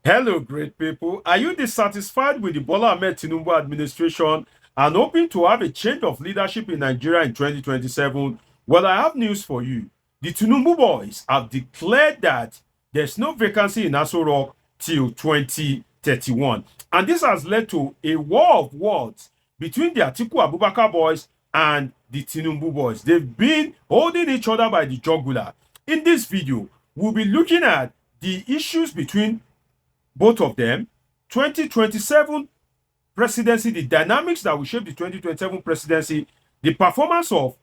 Hello, great people. Are you dissatisfied with the Bola Ahmed Tinubu administration and hoping to have a change of leadership in Nigeria in 2027? Well, I have news for you. The Tinubu boys have declared that there's no vacancy in Aso Rock till 2031. And this has led to a war of words between the Atiku Abubakar boys and the Tinubu boys. They've been holding each other by the jugular. In this video, we'll be looking at the issues between both of them, 2027 presidency, the dynamics that will shape the 2027 presidency, the performance of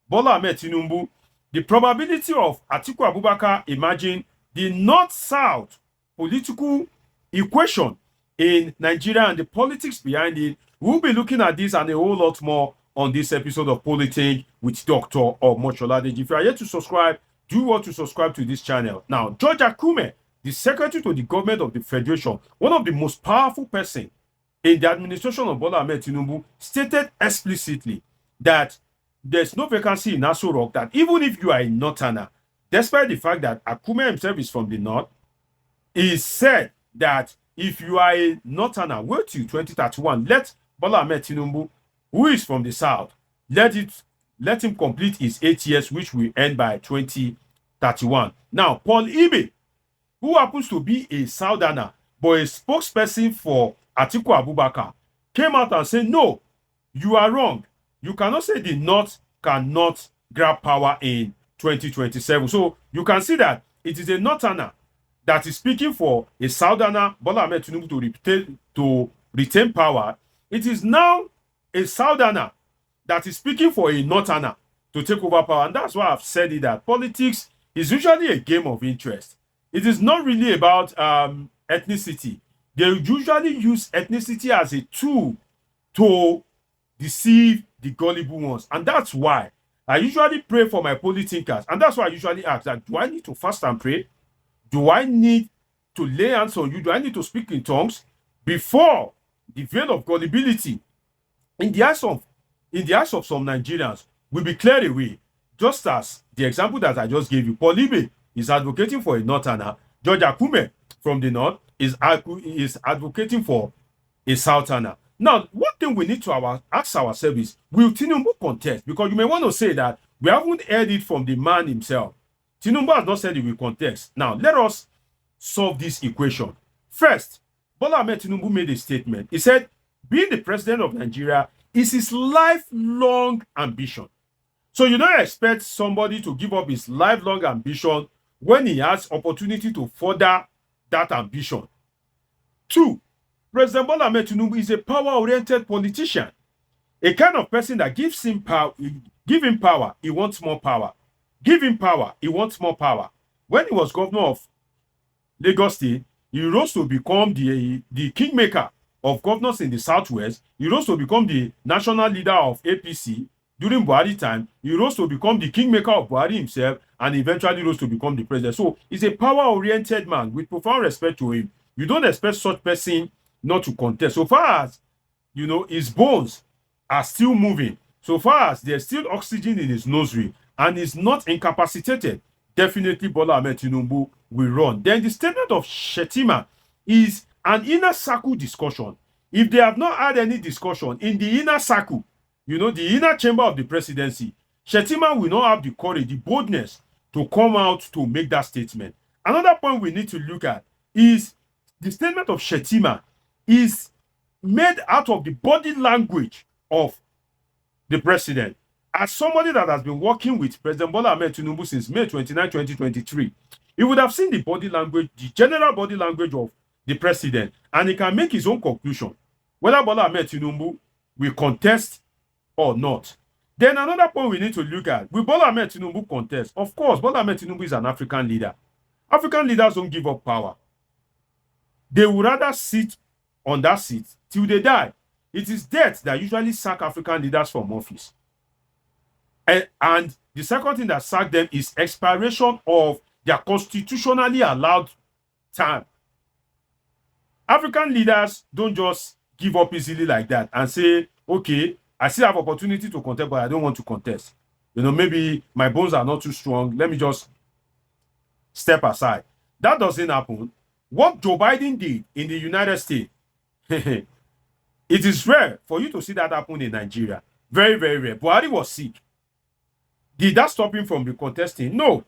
Bola Ahmed Tinubu, the probability of Atiku Abubakar emerging, the north-south political equation in Nigeria and the politics behind it. We'll be looking at this and a whole lot more on this episode of Politics with Dr. Omosholade. If you are yet to subscribe, do you want to subscribe to this channel? Now, George Akume, the secretary to the government of the federation, one of the most powerful person in the administration of Bola Ahmed Tinubu, stated explicitly that there's no vacancy in Aso Rock, that even if you are a northerner, despite the fact that Akume himself is from the north, he said that if you are a northerner, wait till 2031, let Bola Ahmed Tinubu, who is from the south, let him complete his 8 years, which will end by 2031. Now, Paul Ibe, who happens to be a southerner but a spokesperson for Atiku Abubakar, came out and said, no, you are wrong. You cannot say the north cannot grab power in 2027. So you can see that it is a northerner that is speaking for a southerner, Bola Ahmed Tinubu, to retain power. It is now a southerner that is speaking for a northerner to take over power. And that's why I've said it, that politics is usually a game of interest. It is not really about ethnicity. They usually use ethnicity as a tool to deceive the gullible ones. And that's why I usually pray for my politicers. And that's why I usually ask that, do I need to fast and pray? Do I need to lay hands on you? Do I need to speak in tongues before the veil of gullibility in the eyes of some Nigerians will be cleared away? Just as the example that I just gave you, Paul Ibe is advocating for a northerner. George Akume from the north is advocating for a southerner. Now, one thing we need to ask ourselves is, will Tinubu contest? Because you may want to say that we haven't heard it from the man himself. Tinubu has not said he will contest. Now, let us solve this equation. First, Bola Ahmed Tinubu made a statement. He said, being the president of Nigeria is his lifelong ambition. So you don't expect somebody to give up his lifelong ambition when he has opportunity to further that ambition. Two, President Bola Ahmed Tinubu is a power-oriented politician, a kind of person that gives him power. Give him power, he wants more power. Give him power, he wants more power. When he was governor of Lagos State, he rose to become the kingmaker of governors in the southwest. He rose to become the national leader of APC. During Buhari time, he rose to become the kingmaker of Buhari himself, and eventually rose to become the president. So he's a power-oriented man with profound respect to him. You don't expect such person not to contest. So far as, his bones are still moving, so far as there's still oxygen in his nursery, and he's not incapacitated, definitely Bola Ahmed Tinubu will run. Then the statement of Shetima is an inner circle discussion. If they have not had any discussion in the inner circle, the inner chamber of the presidency, Shetima will not have the courage, the boldness to come out to make that statement. Another point we need to look at is the statement of Shetima is made out of the body language of the president. As somebody that has been working with President Bola Ahmed Tinubu since May 29, 2023, he would have seen the body language, the general body language of the president, and he can make his own conclusion whether Bola Ahmed Tinubu will contest or not. Then another point we need to look at, will Bola Ahmed Tinubu contest? Of course, Bola Ahmed Tinubu is an African leader. African leaders don't give up power. They would rather sit on that seat till they die. It is death that usually sack African leaders from office. And the second thing that sack them is expiration of their constitutionally allowed time. African leaders don't just give up easily like that and say, okay, I still have opportunity to contest, but I don't want to contest. Maybe my bones are not too strong. Let me just step aside. That doesn't happen. what Joe Biden did in the United States, it is rare for you to see that happen in Nigeria. Very, very rare. Buhari was sick. Did that stop him from contesting? No.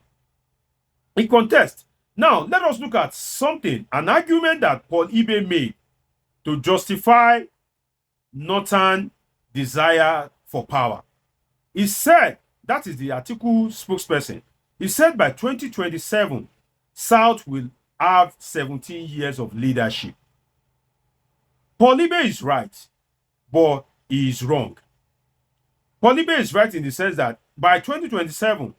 He contests. Now, let us look at something, an argument that Paul Ibe made to justify Northern desire for power. He said, that is the Atiku spokesperson, he said by 2027, South will have 17 years of leadership. Paul Ibe is right, but he is wrong. Paul Ibe is right in the sense that by 2027,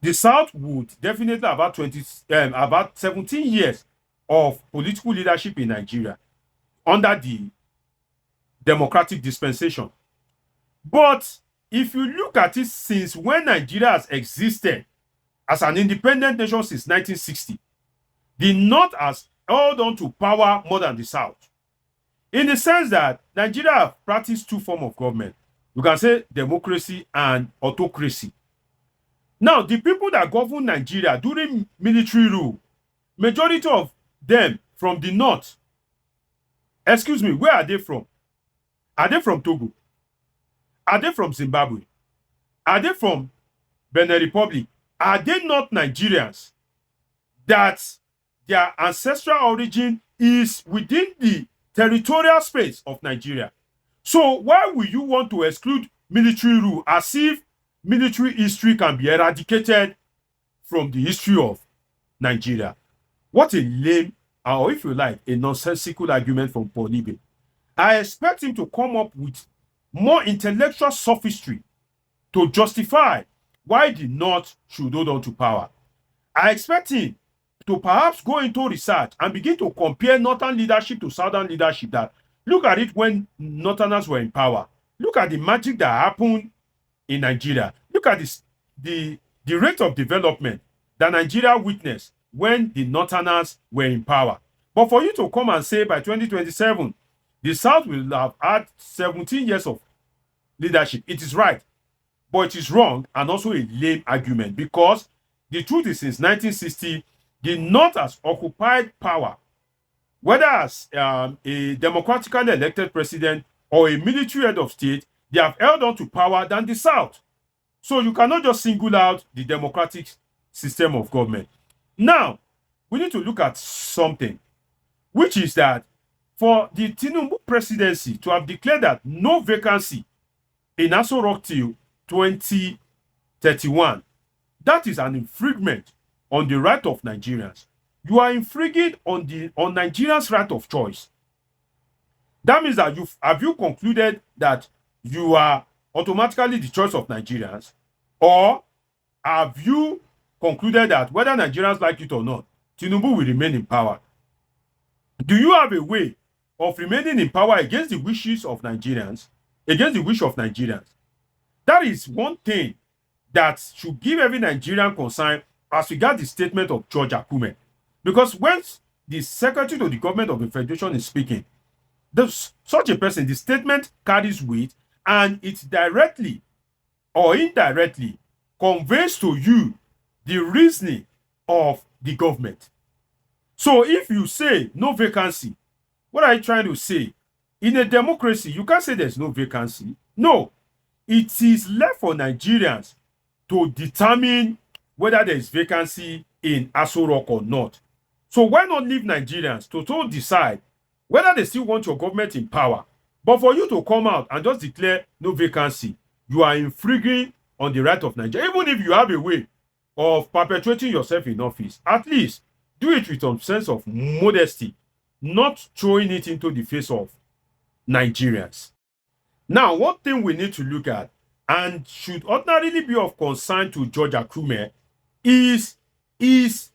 the South would definitely have about 17 years of political leadership in Nigeria under the democratic dispensation. But if you look at it since when Nigeria has existed as an independent nation since 1960, the North has held on to power more than the South. In the sense that Nigeria have practiced two forms of government. You can say democracy and autocracy. Now, the people that govern Nigeria during military rule, majority of them from the North. Excuse me, where are they from? Are they from Togo? Are they from Zimbabwe? Are they from Benin Republic? Are they not Nigerians that their ancestral origin is within the territorial space of Nigeria? So why will you want to exclude military rule as if military history can be eradicated from the history of Nigeria? What a lame, or if you like, a nonsensical argument from Paul Ibe. I expect him to come up with more intellectual sophistry to justify why the North should hold on to power. I expect him to perhaps go into research and begin to compare Northern leadership to Southern leadership. That look at it when Northerners were in power. Look at the magic that happened in Nigeria. Look at the rate of development that Nigeria witnessed when the Northerners were in power. But for you to come and say by 2027, the South will have had 17 years of leadership, it is right, but it is wrong and also a lame argument, because the truth is since 1960, the North has occupied power, whether as a democratically elected president or a military head of state. They have held on to power than the South. So you cannot just single out the democratic system of government. Now, we need to look at something, which is that for the Tinubu presidency to have declared that no vacancy in Aso Rock till 2031, that is an infringement on the right of Nigerians. You are infringing on Nigerians' right of choice. That means that have you concluded that you are automatically the choice of Nigerians, or have you concluded that whether Nigerians like it or not, Tinubu will remain in power? Do you have a way of remaining in power against the wishes of Nigerians, against the wish of Nigerians? That is one thing that should give every Nigerian concern as regards the statement of George Akume. Because when the Secretary to the Government of the Federation is speaking, such a person, the statement carries weight, and it directly or indirectly conveys to you the reasoning of the government. So if you say no vacancy, what are you trying to say? In a democracy, you can't say there's no vacancy. No, it is left for Nigerians to determine whether there is vacancy in Aso Rock or not. So why not leave Nigerians to decide whether they still want your government in power? But for you to come out and just declare no vacancy, you are infringing on the right of Nigeria. Even if you have a way of perpetuating yourself in office, at least do it with some sense of modesty, not throwing it into the face of Nigerians. Now, one thing we need to look at, and should ordinarily be of concern to George Akume, is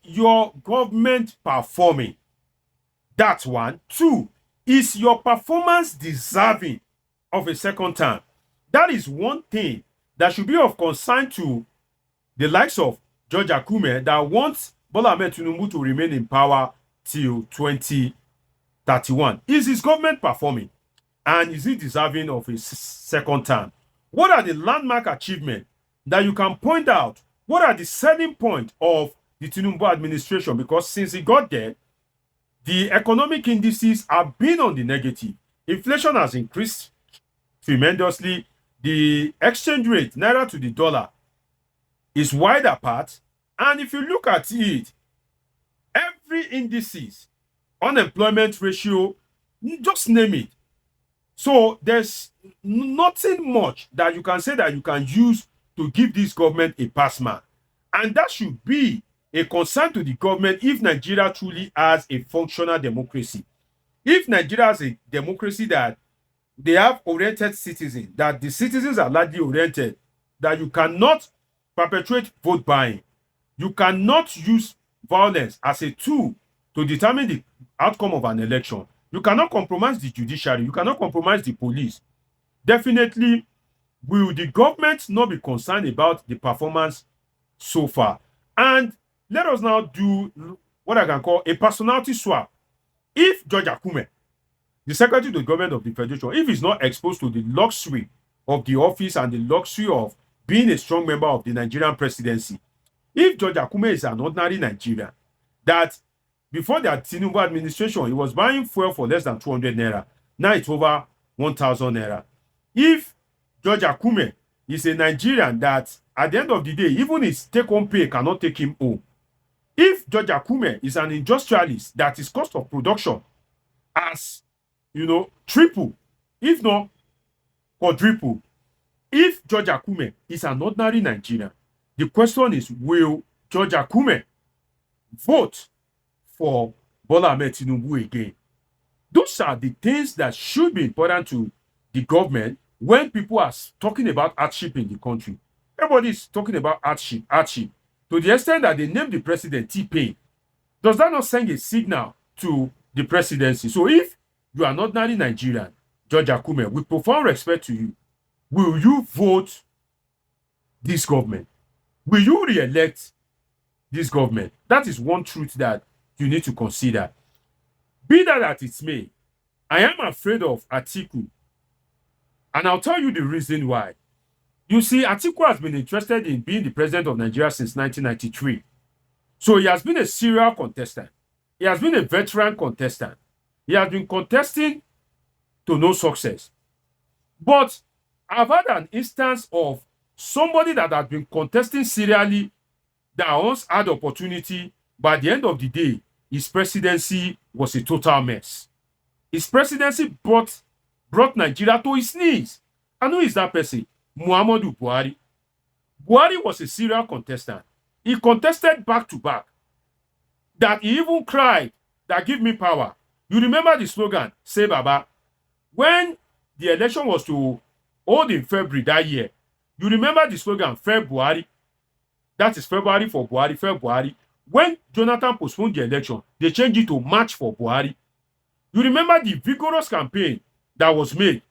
your government performing? That's one. Two, is your performance deserving of a second term? That is one thing that should be of concern to the likes of George Akume, that wants Bola Tinubu to remain in power till 2031. Is his government performing? And is he deserving of a second term? What are the landmark achievements that you can point out? What are the selling points of the Tinubu administration, because since he got there, the economic indices have been on the negative. Inflation has increased tremendously. The exchange rate, naira to the dollar, is wide apart. And if you look at it, every indices, unemployment ratio, just name it. So there's nothing much that you can say that you can use to give this government a pass mark. And that should be a concern to the government if Nigeria truly has a functional democracy. If Nigeria has a democracy that they have oriented citizens, that the citizens are largely oriented, that you cannot perpetuate vote buying, you cannot use violence as a tool to determine the outcome of an election. You cannot compromise the judiciary. You cannot compromise the police. Definitely, will the government not be concerned about the performance so far? And let us now do what I can call a personality swap. If George Akume, the secretary to the government of the federation, if he's not exposed to the luxury of the office and the luxury of being a strong member of the Nigerian presidency, if George Akume is an ordinary Nigerian, that before the Tinubu administration, he was buying fuel for less than 200 naira. Now it's over 1,000 naira. If George Akume is a Nigerian that at the end of the day, even his take-home pay cannot take him home. If George Akume is an industrialist that his cost of production has, triple, if not quadruple. If George Akume is an ordinary Nigerian, the question is, will George Akume vote for Bola Tinubu again? Those are the things that should be important to the government when people are talking about hardship in the country. Everybody is talking about hardship, to the extent that they named the president T-Pain. Does that not send a signal to the presidency? So if you are an ordinary Nigerian, George Akume, with profound respect to you, will you vote this government? Will you re-elect this government? That is one truth that you need to consider. Be that as it may, I am afraid of Atiku. And I'll tell you the reason why. You see, Atiku has been interested in being the president of Nigeria since 1993. So he has been a serial contestant. He has been a veteran contestant. He has been contesting to no success. But I've had an instance of somebody that has been contesting serially that once had opportunity, but at the end of the day, his presidency was a total mess. His presidency brought Nigeria to its knees. And who is that person? Muhammadu Buhari. Buhari was a serial contestant. He contested back to back. That he even cried that give me power. You remember the slogan, Say Baba. When the election was to hold in February that year, you remember the slogan, February. That is February for Buhari, February. When Jonathan postponed the election, they changed it to March for Buhari. You remember the vigorous campaign that was made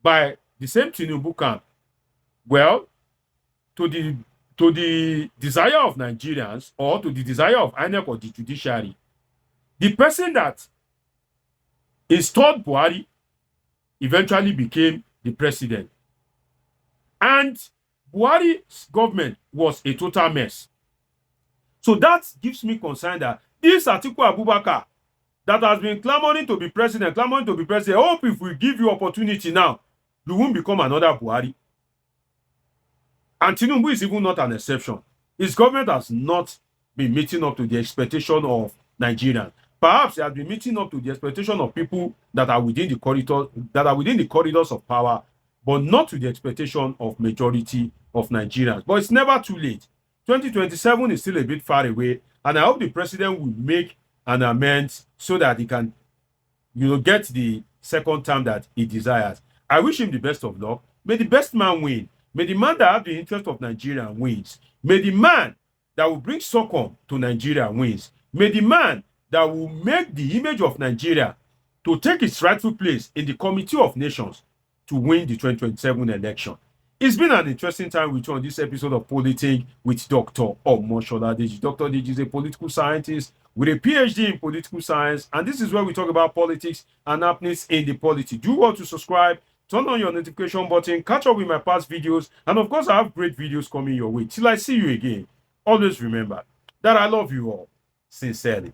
by the same Tinubu camp. Well, to the desire of Nigerians, or to the desire of INEC or the judiciary, the person that installed Buhari eventually became the president. And Buhari's government was a total mess. So that gives me concern that this Atiku Abubakar that has been clamoring to be president, hope if we give you opportunity now, you won't become another Buhari. And Tinubu is even not an exception. His government has not been meeting up to the expectation of Nigerians. Perhaps it has been meeting up to the expectation of people that are within the corridors of power, but not to the expectation of majority of Nigerians. But it's never too late. 2027 is still a bit far away, and I hope the president will make an amendment so that he can, get the second term that he desires. I wish him the best of luck. May the best man win. May the man that has the interest of Nigeria wins. May the man that will bring succor to Nigeria wins. May the man that will make the image of Nigeria to take its rightful place in the Committee of Nations to win the 2027 election. It's been an interesting time with you on this episode of Politics with Dr. Omoshola Deji. Dr. Deji is a political scientist with a PhD in political science, and this is where we talk about politics and happenings in the polity. Do want to subscribe, turn on your notification button, catch up with my past videos, and of course, I have great videos coming your way. Till I see you again, always remember, that I love you all sincerely.